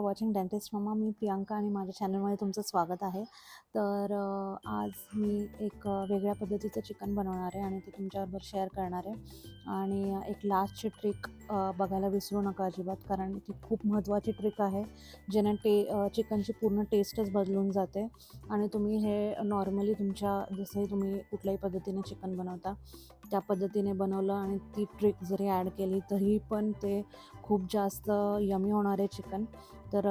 Watching dentist mamma. मी प्रियांका आणि माझ्या चॅनलमध्ये तुमचं स्वागत आहे. तर आज मी एक वेगळ्या पद्धतीचं चिकन बनवणार आहे आणि ते तुमच्याबरोबर शेअर करणार आहे. आणि एक लास्टची ट्रिक बघायला विसरू नका अजिबात, कारण ती खूप महत्त्वाची ट्रिक आहे, ज्याने चिकनची पूर्ण टेस्टच बदलून जाते. आणि तुम्ही हे नॉर्मली जसंही तुम्ही कुठल्याही पद्धतीने चिकन बनवता त्या पद्धतीने बनवलं आणि ती ट्रिक जरी ॲड केली तरी पण ते खूप जास्त यमी होणार आहे चिकन. तर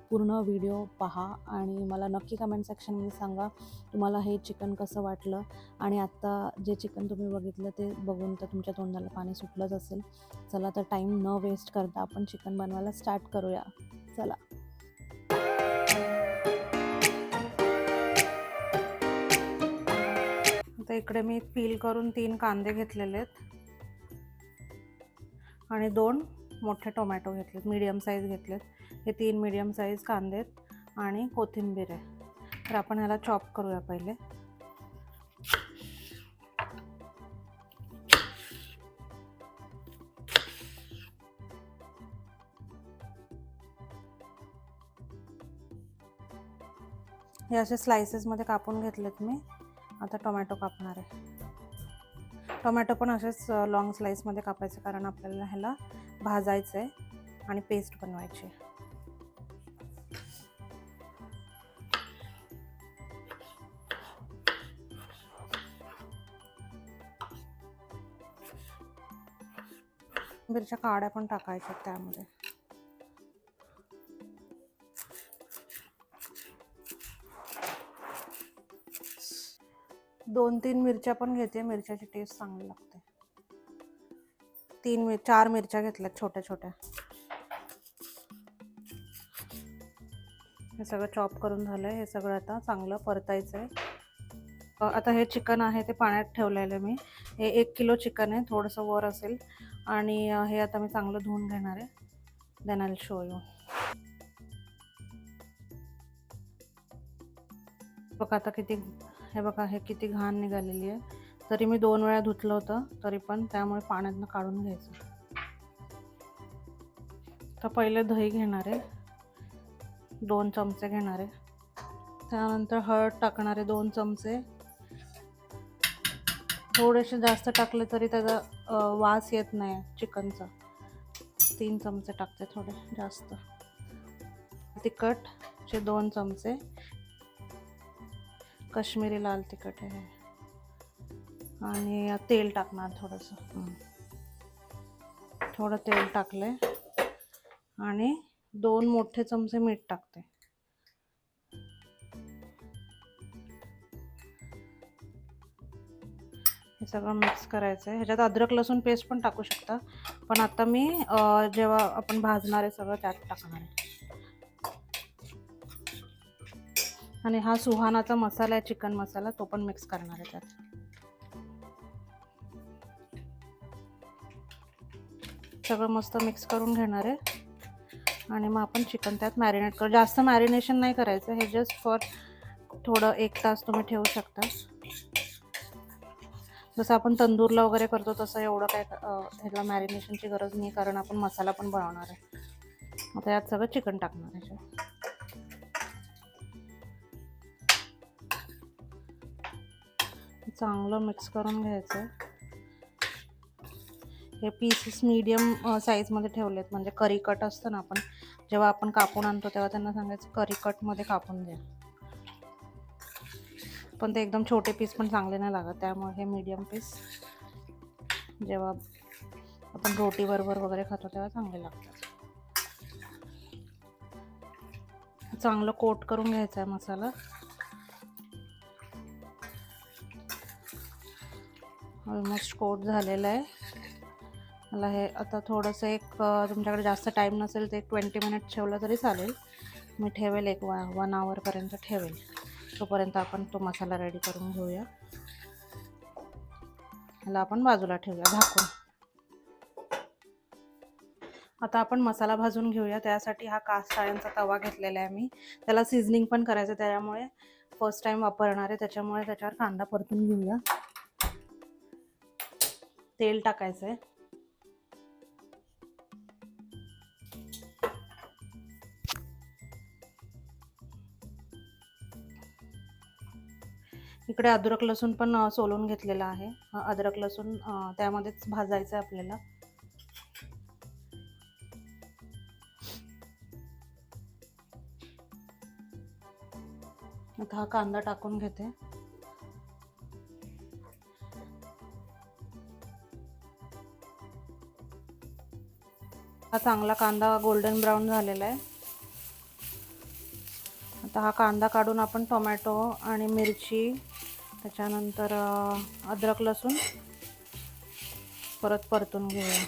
पूर्ण व्हिडिओ पहा आणि मला नक्की कमेंट सेक्शनमध्ये सांगा तुम्हाला हे चिकन कसं वाटलं. आणि आत्ता जे चिकन तुम्ही बघितलं ते बघून तर तुमच्या तोंडाला पाणी सुटलंच असेल. चला तर टाईम न वेस्ट करता आपण चिकन बनवायला स्टार्ट करूया. चला. आता इकडे मी पील करून 3 कांदे घेतलेले आहेत आणि 2 मोठे टोमॅटो घेतलेत, मीडियम साईज घेतलेत. हे 3 मीडियम साईज कांदे आहेत आणि कोथिंबीर आहे. तर आपण ह्याला चॉप करूया पहिले. हे असे स्लायसेसमध्ये कापून घेतलेत मी. आता टोमॅटो कापणार आहे. टोमॅटो पण असेच लॉंग स्लाइसमध्ये कापायचे, कारण आपल्याला ह्याला भाजायचं आहे आणि पेस्ट बनवायची आहे. मिरच्या काड्या पण टाकायच्या त्यामध्ये. दोन 3 मिरच्या पण घेते, मिरच्याची टेस्ट चांगली लागते. 4 मिरच्या घेतल्यात छोट्या छोट्या. हे सगळं चॉप करून झालंय. हे सगळं आता चांगलं परतायचं आहे. आता हे चिकन आहे ते पाण्यात ठेवलेलं मी. हे 1 किलो चिकन आहे, थोडंसं वर असेल. आणि हे आता मी चांगलं धुवून घेणार आहे. Then I will show you. बघा आता हे किती घाण निघालेली आहे. तरी मी 2 वेळा धुतलं होतं तरी पण, त्यामुळे पाण्यातनं काढून घ्यायचं. तर पहिले दही घेणार आहे, 2 चमचे घेणार आहे. त्यानंतर हळद टाकणार आहे 2 चमचे. थोडेसे जास्त टाकले तरी त्याचा वास येत नाही चिकनचा. 3 चमचे टाकते, थोडे जास्त. तिखटचे 2 चमचे. काश्मीरी लाल तिखट आहे. आणि तेल टाकणार थोडंसं. थोडं तेल टाकले आणि 2 मोठे चमचे मीठ टाकते. हे सगळं मिक्स करायचं आहे. ह्याच्यात अद्रक लसूण पेस्ट पण टाकू शकता, पण आता मी जेव्हा आपण भाजणार आहे सगळं त्यात टाकणार आहे. आणि हा सुहानाचा मसाला आहे, चिकन मसाला, तो पण मिक्स करणार आहे त्यात. सगळं मस्त मिक्स करून घेणार आहे आणि मग आपण चिकन त्यात मॅरिनेट करू. जास्त मॅरिनेशन नाही करायचं, हे जस्ट फॉर थोडं 1 तास तुम्ही ठेवू शकता. जसं आपण तंदूरला वगैरे करतो तसं एवढं काय ह्याला मॅरिनेशनची गरज नाही, कारण आपण मसाला पण बनवणार आहे. आता यात सगळं चिकन टाकणार आहे. चांगलं मिक्स करून घ्यायचं. हे पीसेस मीडियम साईजमध्ये ठेवलेत, म्हणजे करी कट असतं ना, आपण जेव्हा आपण कापून आणतो तेव्हा त्यांना सांगायचं करी कटमध्ये कापून द्या. पण ते एकदम छोटे पीस पण चांगले नाही लागत, त्यामुळे हे मीडियम पीस जेव्हा आपण रोटी बरोबर वगैरे खातो तेव्हा चांगले लागतात. चांगलं कोट करून घ्यायचं आहे मसाला. ऑलमोस्ट कोट झालेलं आहे. मला हे आता थोडंसं तुमच्याकडे जास्त टाईम नसेल तर 20 मिनिट ठेवलं तरी चालेल. मी ठेवेल 1 आवरपर्यंत ठेवेल. तोपर्यंत आपण तो मसाला रेडी करून घेऊया. ह्याला आपण बाजूला ठेवूया झाकून. आता आपण मसाला भाजून घेऊया. त्यासाठी हा कास्ट आयर्नचा तवा घेतलेला आहे मी. त्याला सीझनिंग पण करायचं, त्यामुळे फर्स्ट टाइम वापरणार आहे, त्याच्यामुळे त्याच्यावर कांदा परतून घेऊया. तेल टाकायचं आहे. इकडे अद्रक लसूण पण सोलून घेतलेला आहे. अद्रक लसूण त्यामध्येच भाजायचं आहे आपल्याला. आता हा कांदा टाकून घेते. हा चांगला कांदा गोल्डन ब्राऊन झालेला आहे. आता हा कांदा काढून आपण टोमॅटो आणि मिरची, त्याच्यानंतर अद्रक लसूण परत परतून घेऊया.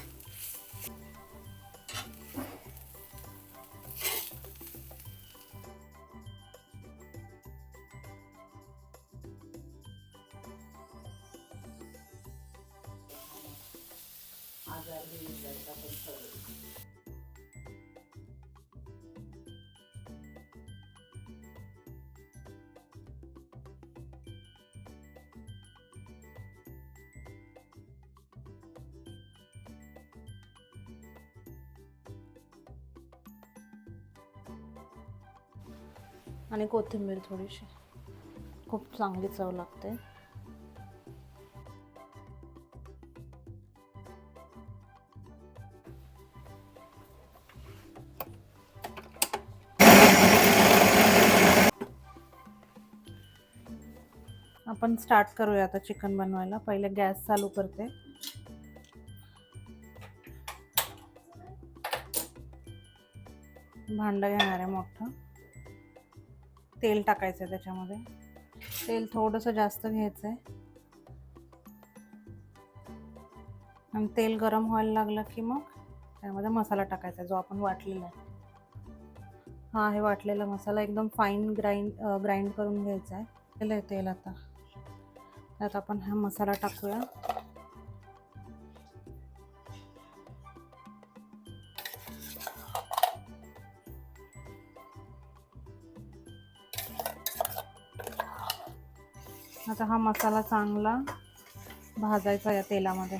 आणि कोथिंबीर थोडीशी, खूप चांगली चव लागते. आपण स्टार्ट करूया आता चिकन बनवायला. पहिले गॅस चालू करते. भांडं घेणार आहे मोठं. तेल टाकायचं आहे त्याच्यामध्ये. तेल थोडंसं जास्त घ्यायचं आहे आणि तेल गरम व्हायला लागलं की मग त्यामध्ये मसाला टाकायचा जो आपण वाटलेला आहे. हा आहे वाटलेला मसाला, एकदम फाईन ग्राइंड करून घ्यायचा आहे. त्याला तेल आता त्यात आपण हा मसाला टाकूया. आता हा मसाला चांगला भाजायचा या तेलामध्ये.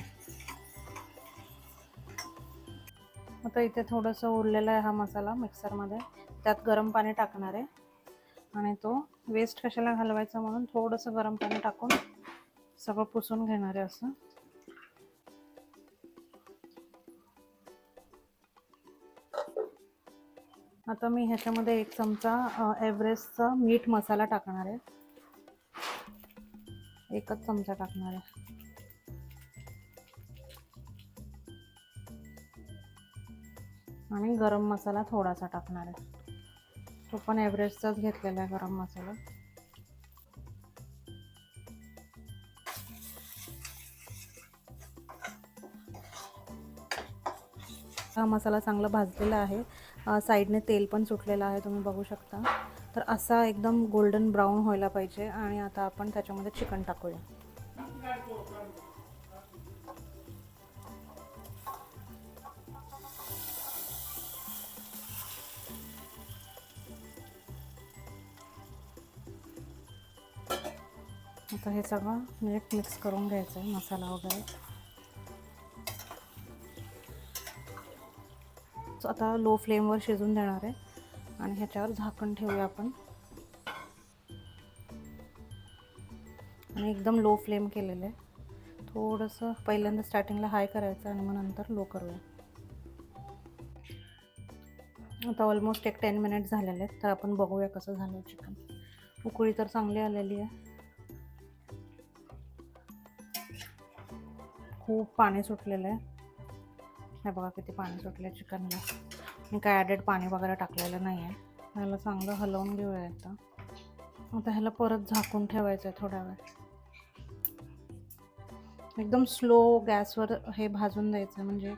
आता इथे थोडंसं उरलेला आहे हा मसाला मिक्सरमध्ये, त्यात गरम पाणी टाकणार आहे आणि तो वेस्ट कशाला घालवायचा म्हणून थोडंसं गरम पाणी टाकून सगळं पुसून घेणार आहे असं. आता मी ह्याच्यामध्ये 1 चमचा एव्हरेस्टचा मीठ मसाला टाकणार आहे. 1च चमचा टाकणार आहे. आणि गरम मसाला थोडासा टाकणार आहे. तो पण एव्हरेस्टचाच घेतलेला आहे गरम मसाला. हा मसाला चांगला भाजलेला आहे. साईडने तेल पण सुटलेलं आहे, तुम्ही बघू शकता. तर असा एकदम गोल्डन ब्राऊन व्हायला पाहिजे. आणि आता आपण त्याच्यामध्ये चिकन टाकूया. आता हे सगळं नीट मिक्स करून घ्यायचं आहे, मसाला वगैरे. आता लो फ्लेमवर शिजून देणार आहे आणि ह्याच्यावर झाकण ठेवूया आपण. आणि एकदम लो फ्लेम केलेलं आहे. थोडंसं पहिल्यांदा स्टार्टिंगला हाय करायचं आणि मग नंतर लो करूया. आता ऑलमोस्ट 10 मिनिट झालेले आहेत. तर आपण बघूया कसं झालं चिकन. उकळी तर चांगली आलेली आहे. खूप पाणी सुटलेलं आहे. हे बघा किती पाणी सुटलं आहे चिकनला. मी काय ॲडेड पाणी वगैरे टाकलेलं नाही आहे. ह्याला चांगलं हलवून घेऊया आता. आता ह्याला परत झाकून ठेवायचं आहे थोडा वेळ. एकदम स्लो गॅसवर हे भाजून द्यायचं आहे, म्हणजे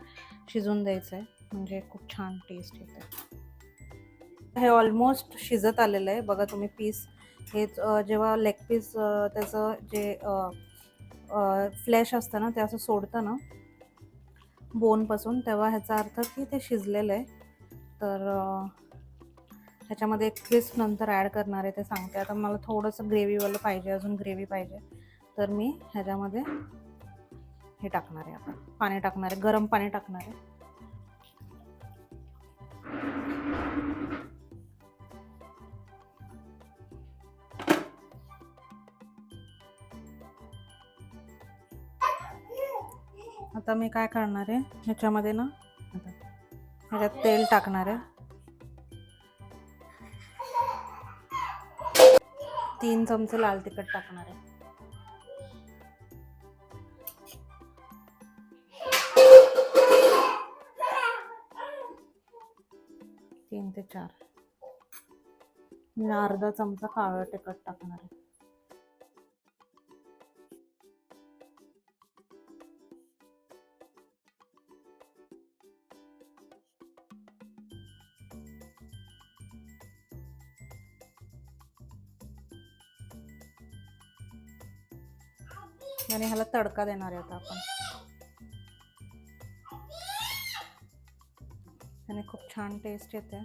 शिजून द्यायचं आहे, म्हणजे खूप छान टेस्ट येते. हे ऑलमोस्ट शिजत आलेलं आहे. बघा तुम्ही पीस हे जेव्हा लेग पीस त्याचं जे फ्लॅश असतं ना ते असं सोडतं ना बोनपासून, तेव्हा ह्याचा अर्थ की ते शिजलेलं आहे. तर ह्याच्यामध्ये एक क्रिस्प नंतर ॲड करणार आहे ते सांगते. आता मला थोडंसं ग्रेव्हीवालं पाहिजे, अजून ग्रेव्ही पाहिजे, तर मी ह्याच्यामध्ये हे टाकणार आहे. आपण पाणी टाकणार आहे, गरम पाणी टाकणार आहे. आता मी काय करणार आहे, ह्याच्यामध्ये ना आता ह्याच्यात तेल टाकणार आहे. 3 चमचे लाल तिखट टाकणार आहे. 3 ते 4. मी अर्धा चमचा काळं तिखट टाकणार आहे. आणि ह्याला तडका देणार आहे आता आपण. आणि खूप छान टेस्ट येते.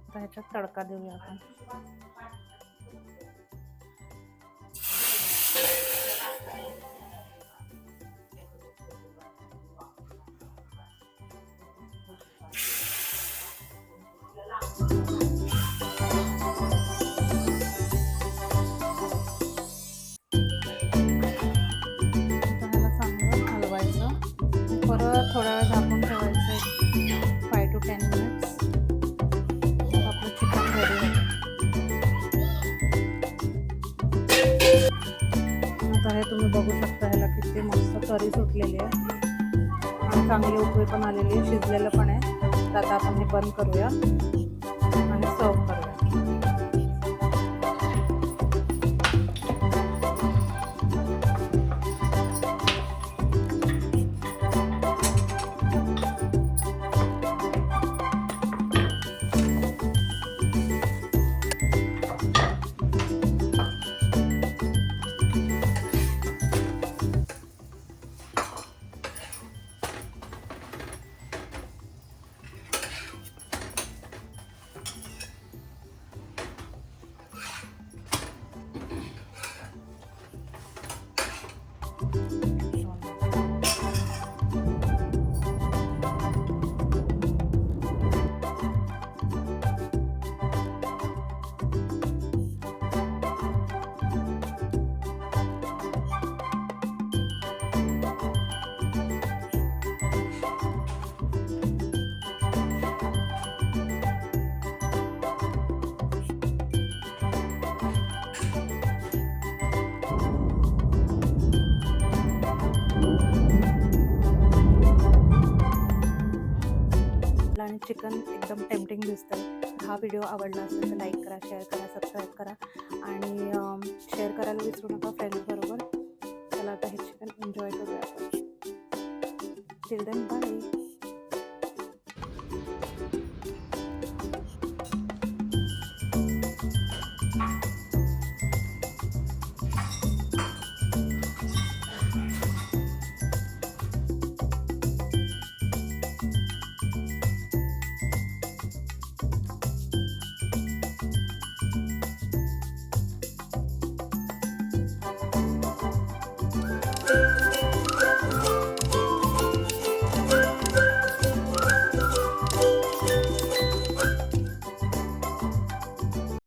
आता ह्याच्यात तडका देऊया आपण. परत थोडा वेळ झाकून ठेवायचं, 5 to 10 मिनिट्स. आपलं चिकन रेडी. आता हे तुम्ही बघू शकता, ह्याला किती मस्त तरी सुटलेली आहे आणि चांगली उकळी पण आलेली आहे, शिजलेलं पण आहे. तर आता आपण हे बंद करूया आणि सर्व करूया. आणि चिकन एकदम टेम्पटिंग दिसतं. हा व्हिडिओ आवडला असेल तर लाईक करा, शेअर करा, सबस्क्राईब करा आणि शेअर करायला विसरू नका फ्रेंड्सबरोबर. चला आता हे चिकन एन्जॉय करूया आपण. Till then bye.